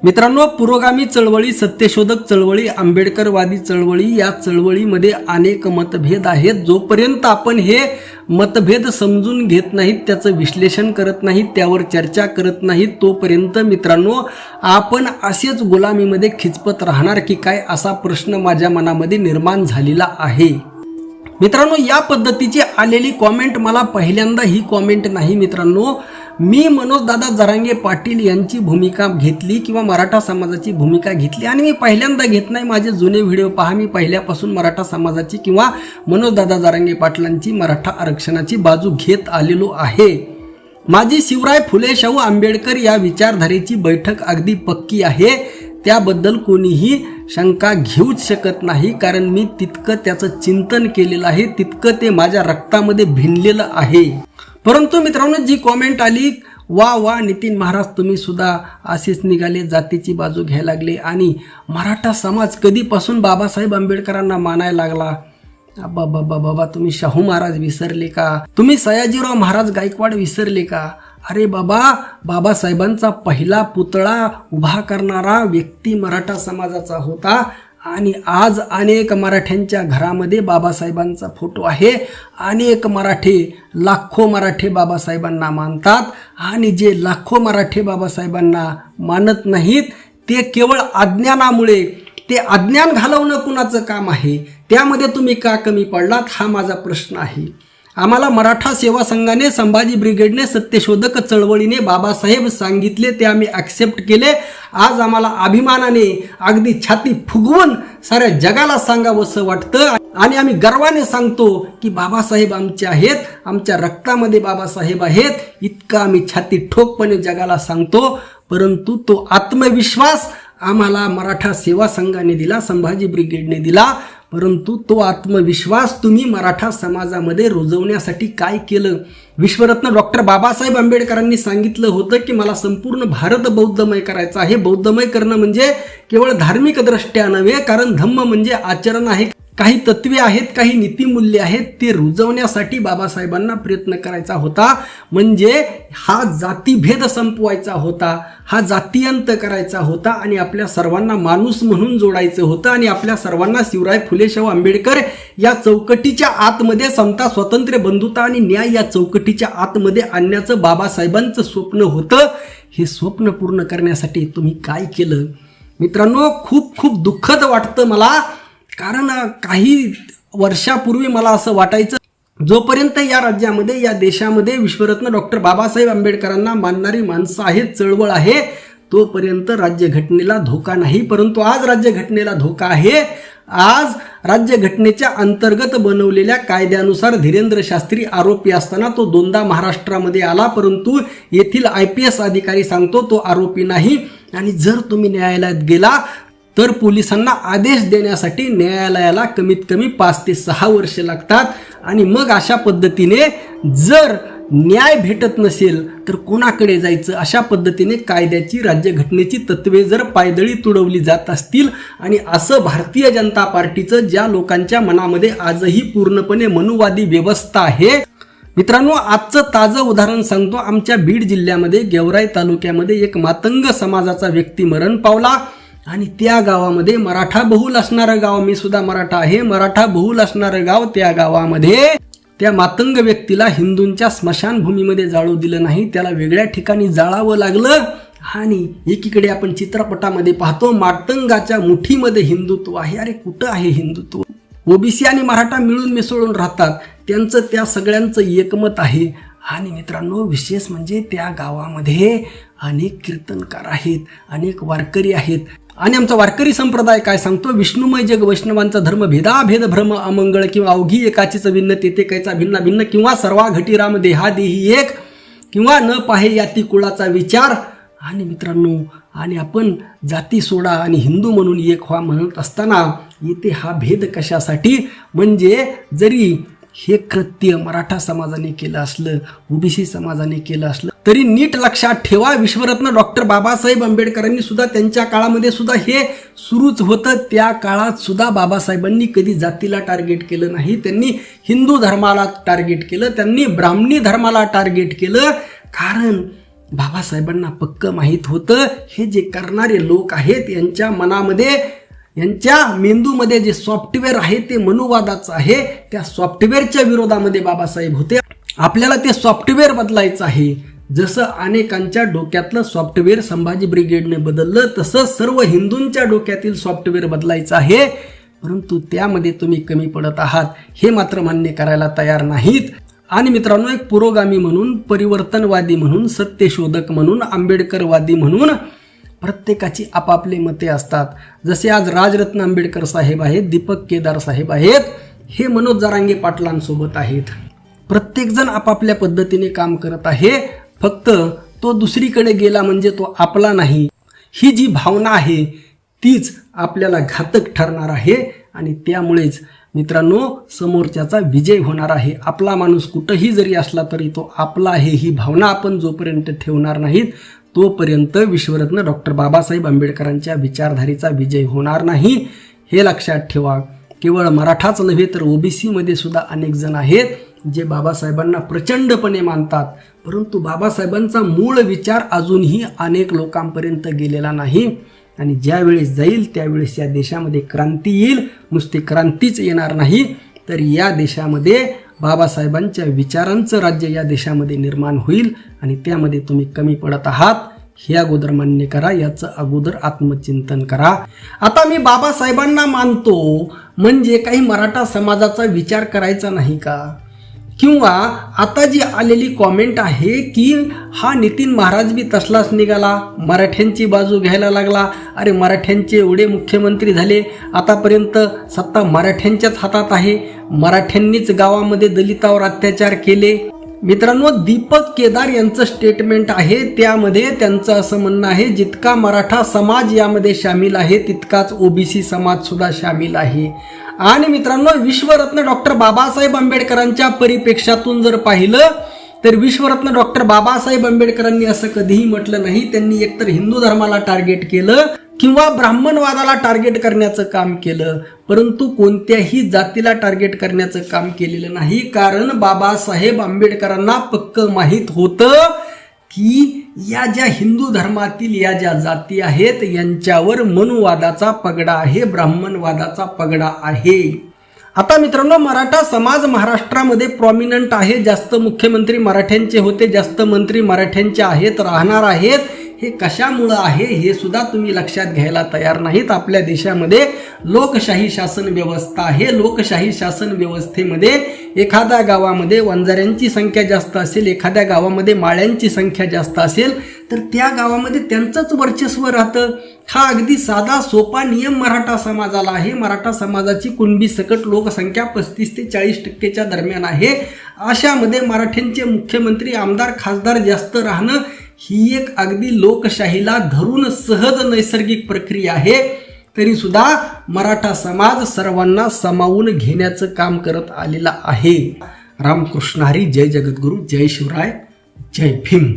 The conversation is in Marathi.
मित्रांनो, पुरोगामी चळवळी, सत्यशोधक चळवळी, आंबेडकरवादी चळवळी या चळवळीमध्ये अनेक मतभेद आहेत. जोपर्यंत आपण हे मतभेद समजून घेत नाहीत, त्याचं विश्लेषण करत नाहीत, त्यावर चर्चा करत नाहीत, तोपर्यंत मित्रांनो आपण असेच गुलामीमध्ये खिचपत राहणार की काय असा प्रश्न माझ्या मनामध्ये निर्माण झालेला आहे. मित्रांनो, या पद्धतीची आलेली कॉमेंट मला पहिल्यांदा ही कॉमेंट नाही मित्रांनो. मी मनोज दादा जरांगे पाटील यांची भूमिका घेतली किंवा मराठा समाजाची भूमिका घेतली आणि मी पहिल्यांदा घेत नाही. माझे जुने व्हिडिओ पहा, मी पहिल्यापासून मराठा समाजाची किंवा मनोज दादा जरांगे पाटलांची मराठा आरक्षणाची बाजू घेत आलेलो आहे. माझी शिवराय फुले शाहू आंबेडकर या विचारधारेची बैठक अगदी पक्की आहे, त्याबद्दल कोणीही शंका घेऊच शकत नाही. कारण मी तितकं त्याचं चिंतन केलेलं आहे, तितकं ते माझ्या रक्तामध्ये भिनलेलं आहे. परंतु मित्रांनो, जी कॉमेंट आली, वा वा नितीन महाराज तुम्ही सुद्धा असेच निघाले, जातीची बाजू घ्यायला लागले आणि मराठा समाज कधीपासून बाबासाहेब आंबेडकरांना मानायला लागला. बाबा बाबा तुम्ही शाहू महाराज विसरले का? तुम्ही सयाजीराव महाराज गायकवाड विसरले का? अरे बाबा, बाबासाहेबांचा पहिला पुतळा उभा करणारा व्यक्ती मराठा समाजाचा होता आणि आज अनेक मराठ्यांच्या घरामध्ये बाबासाहेबांचा फोटो आहे. अनेक मराठे, लाखो मराठे बाबासाहेबांना मानतात आणि जे लाखो मराठे बाबासाहेबांना मानत नाहीत ते केवळ अज्ञानामुळे, ते अज्ञान घालवणं कुणाचं काम आहे? त्यामध्ये तुम्ही का कमी पडलात हा माझा प्रश्न आहे. आम्हाला मराठा सेवा संघाने, संभाजी ब्रिगेडने, सत्यशोधक चळवळीने बाबासाहेब सांगितले ते आम्ही ॲक्सेप्ट केले. आज आम्हाला अभिमानाने अगदी छाती फुगवून साऱ्या जगाला सांगावंसं वाटतं आणि आम्ही गर्वाने सांगतो की बाबासाहेब आमचे आहेत, आमच्या रक्तामध्ये बाबासाहेब आहेत, इतकं आम्ही छाती ठोकपणे जगाला सांगतो. परंतु तो आत्मविश्वास आम्हाला मराठा सेवा संघाने दिला, संभाजी ब्रिगेडने दिला. परंतु तो आत्मविश्वास तुम्ही मराठा समाजामध्ये रुजवण्यासाठी काय केलं? विश्वरत्न डॉक्टर बाबासाहेब आंबेडकरांनी सांगितलं होतं की मला संपूर्ण भारत बौद्धमय करायचा आहे. बौद्धमय करणं म्हणजे केवळ धार्मिक दृष्ट्या नव्हे, कारण धम्म म्हणजे आचरण आहे, काही तत्वे आहेत, काही नीतिमूल्य आहेत, ते रुजवण्यासाठी बाबासाहेबांना प्रयत्न करायचा होता. म्हणजे हा जातीभेद संपवायचा होता, हा जातीयंत करायचा होता आणि आपल्या सर्वांना माणूस म्हणून जोडायचं होतं आणि आपल्या सर्वांना शिवराय फुले शाहू आंबेडकर या चौकटीच्या आतमध्ये, समता, स्वातंत्र्य, बंधुता आणि न्याय या चौकटीच्या आतमध्ये आणण्याचं बाबासाहेबांचं स्वप्न होतं. हे स्वप्न पूर्ण करण्यासाठी तुम्ही काय केलं? मित्रांनो, खूप खूप दुःखद वाटतं मला. कारण काही वर्षापूर्वी मला असं वाटायचं, जोपर्यंत या राज्यामध्ये, या देशामध्ये विश्वरत्न डॉक्टर बाबासाहेब आंबेडकरांना मानणारी माणसं आहेत, चळवळ आहे, तोपर्यंत राज्यघटनेला धोका नाही. परंतु आज राज्यघटनेला धोका आहे. आज राज्यघटनेच्या अंतर्गत बनवलेल्या कायद्यानुसार धीरेंद्र शास्त्री आरोपी असताना तो दोनदा महाराष्ट्रामध्ये आला, परंतु येथील IPS अधिकारी सांगतो तो आरोपी नाही. आणि जर तुम्ही न्यायालयात गेला तर पोलिसांना आदेश देण्यासाठी न्यायालयाला कमीत कमी 5 ते 6 वर्ष लागतात. आणि मग अशा पद्धतीने जर न्याय भेटत नसेल तर कोणाकडे जायचं? अशा पद्धतीने कायद्याची, राज्यघटनेची तत्वे जर पायदळी तुडवली जात असतील आणि असं भारतीय जनता पार्टीचं, ज्या लोकांच्या मनामध्ये आजही पूर्णपणे मनुवादी व्यवस्था आहे. मित्रांनो, आजचं ताजं उदाहरण सांगतो. आमच्या बीड जिल्ह्यामध्ये गेवराई तालुक्यामध्ये एक मातंग समाजाचा व्यक्ती मरण पावला आणि त्या गावामध्ये मराठा बहुल असणारं गाव, मी सुद्धा मराठा आहे, मराठा बहुल असणारं गाव, त्या गावामध्ये त्या मातंग व्यक्तीला हिंदूंच्या स्मशानभूमीमध्ये जाळू दिलं नाही, त्याला वेगळ्या ठिकाणी जाळावं लागलं. आणि एकीकडे आपण चित्रपटामध्ये पाहतो मातंगाच्या मुठीमध्ये हिंदुत्व आहे. अरे कुठं आहे हिंदुत्व? ओबीसी आणि मराठा मिळून मिसळून राहतात, त्यांचं त्या सगळ्यांचं एकमत आहे. आणि मित्रांनो, विशेष म्हणजे त्या गावामध्ये अनेक कीर्तनकार आहेत, अनेक वारकरी आहेत. आणि आमचा वारकरी संप्रदाय काय सांगतो? विष्णुमय जग वैष्णवांचा धर्म, भेदाभेद भ्रम अमंगळ, किंवा अवघी एकाचीच भिन्न तेथे कैचा भिन्ना भिन्न, किंवा सर्वा घटीराम देहा देही एक, किंवा न पाहे याती कुळाचा विचार. आणि मित्रांनो, आणि आपण जाती सोडा आणि हिंदू म्हणून एक व्हा म्हणत असताना येथे हा भेद कशासाठी? म्हणजे जरी हे कृत्य मराठा समाजाने केलं असलं, ओबीसी समाजाने केलं असलं, तरी नीट लक्षात ठेवा, विश्वरत्न डॉक्टर बाबासाहेब आंबेडकरांनी सुद्धा त्यांच्या काळामध्ये सुद्धा हे सुरूच होतं. त्या काळात सुद्धा बाबासाहेबांनी कधी जातीला टार्गेट केलं नाही, त्यांनी हिंदू धर्माला टार्गेट केलं, त्यांनी ब्राह्मणी धर्माला टार्गेट केलं. कारण बाबासाहेबांना पक्क माहीत होतं हे जे करणारे लोक आहेत यांच्या मनामध्ये, यांच्या मेंदूमध्ये जे सॉफ्टवेअर आहे ते मनुवादाचं आहे. त्या सॉफ्टवेअरच्या विरोधामध्ये बाबासाहेब होते. आपल्याला ते सॉफ्टवेअर बदलायचं आहे. जसं अनेकांच्या डोक्यातलं सॉफ्टवेअर संभाजी ब्रिगेडने बदललं, तसं सर्व हिंदूंच्या डोक्यातील सॉफ्टवेअर बदलायचं आहे. परंतु त्यामध्ये तुम्ही कमी पडत आहात हे मात्र मान्य करायला तयार नाहीत. आणि मित्रांनो, एक पुरोगामी म्हणून, परिवर्तनवादी म्हणून, सत्यशोधक म्हणून, आंबेडकरवादी म्हणून प्रत्येकाची आपापले मते असतात. जसे आज राजरत्न आंबेडकर साहेब आहेत, दीपक केदार साहेब आहेत, हे मनोज जरांगे पाटलांसोबत आहेत. प्रत्येकजण आपापल्या पद्धतीने काम करत आहे. फक्त तो दुसरीकडे गेला म्हणजे तो आपला नाही, ही जी भावना आहे तीच आपल्याला घातक ठरणार आहे. आणि त्यामुळेच मित्रांनो, समोरच्याचा विजय होणार आहे. आपला माणूस कुठंही जरी असला तरी तो आपला आहे, ही भावना आपण जोपर्यंत ठेवणार नाहीत तोपर्यंत विश्वरत्न डॉक्टर बाबासाहेब आंबेडकरांच्या विचारधारेचा विजय होणार नाही. हे लक्षात ठेवा. केवळ मराठाच नव्हे तर ओबीसीमध्ये सुद्धा अनेक जण आहेत जे बाबासाहेबांना प्रचंडपणे मानतात, परंतु बाबासाहेबांचा मूळ विचार अजूनही अनेक लोकांपर्यंत गेलेला नाही. आणि ज्यावेळेस जाईल त्यावेळेस या देशामध्ये क्रांती येईल. नुसती क्रांतीच येणार नाही तर या देशामध्ये बाबासाहेबांच्या विचारांचं राज्य या देशामध्ये निर्माण होईल. आणि त्यामध्ये तुम्ही कमी पडत आहात हे अगोदर मान्य करा, याचं अगोदर आत्मचिंतन करा. आता मी बाबासाहेबांना मानतो म्हणजे काही मराठा समाजाचा विचार करायचा नाही का? किंवा आता जी आलेली कॉमेंट आहे की हा नितीन महाराज बी तसलाच निघाला, मराठ्यांची बाजू घ्यायला लागला. अरे मराठ्यांचे एवढे मुख्यमंत्री झाले, आतापर्यंत सत्ता मराठ्यांच्याच हातात आहे, मराठ्यांनीच गावामध्ये दलितावर अत्याचार केले. मित्रांनो, दीपक केदार यांचं स्टेटमेंट आहे, त्यामध्ये त्यांचं असं म्हणणं आहे जितका मराठा समाज यामध्ये सामील आहे तितकाच ओबीसी समाज सुद्धा सामील आहे. आणि मित्रांनो, विश्वरत्न डॉक्टर बाबासाहेब आंबेडकरांच्या परिप्रेक्षातून जर पाहिलं तर विश्वरत्न डॉक्टर बाबासाहेब आंबेडकरांनी असं कधीही म्हटलं नाही त्यांनी एकतर हिंदू धर्माला टार्गेट केलं किंवा ब्राह्मणवादाला टार्गेट करण्याचं काम केलं, परंतु कोणत्याही जातीला टार्गेट करण्याचं काम केलेलं नाही. कारण बाबासाहेब आंबेडकरांना पक्क माहीत होतं की या ज्या हिंदू धर्मातील या ज्या जाती आहेत यांच्यावर मनुवादाचा पगडा आहे, ब्राह्मणवादाचा पगडा आहे. आता मित्रांनो, मराठा समाज महाराष्ट्रामध्ये प्रॉमिनंट आहे. जास्त मुख्यमंत्री मराठ्यांचे होते, जास्त मंत्री मराठ्यांचे आहेत, राहणार आहेत. हे कशामुळं आहे हे सुद्धा तुम्ही लक्षात घ्यायला तयार नाहीत. आपल्या देशामध्ये लोकशाही शासन व्यवस्था आहे. लोकशाही शासन व्यवस्थेमध्ये एखाद्या गावामध्ये वंजाऱ्यांची संख्या जास्त असेल, एखाद्या गावामध्ये माळ्यांची संख्या जास्त असेल तर त्या गावामध्ये त्यांचंच वर्चस्व राहतं. हा अगदी साधा सोपा नियम मराठा समाजाला आहे. मराठा समाजाची कुणबी सकट लोकसंख्या 35 ते 40% दरम्यान आहे. अशामध्ये मराठ्यांचे मुख्यमंत्री, आमदार, खासदार जास्त राहणं ही एक अगदी लोकशाहीला धरून सहज नैसर्गिक प्रक्रिया आहे. तरी सुद्धा मराठा समाज सर्वांना सामावून घेण्याचं काम करत आलेला आहे. रामकृष्ण हरी. जय जगद्गुरु. जय शिवराय. जय भीम.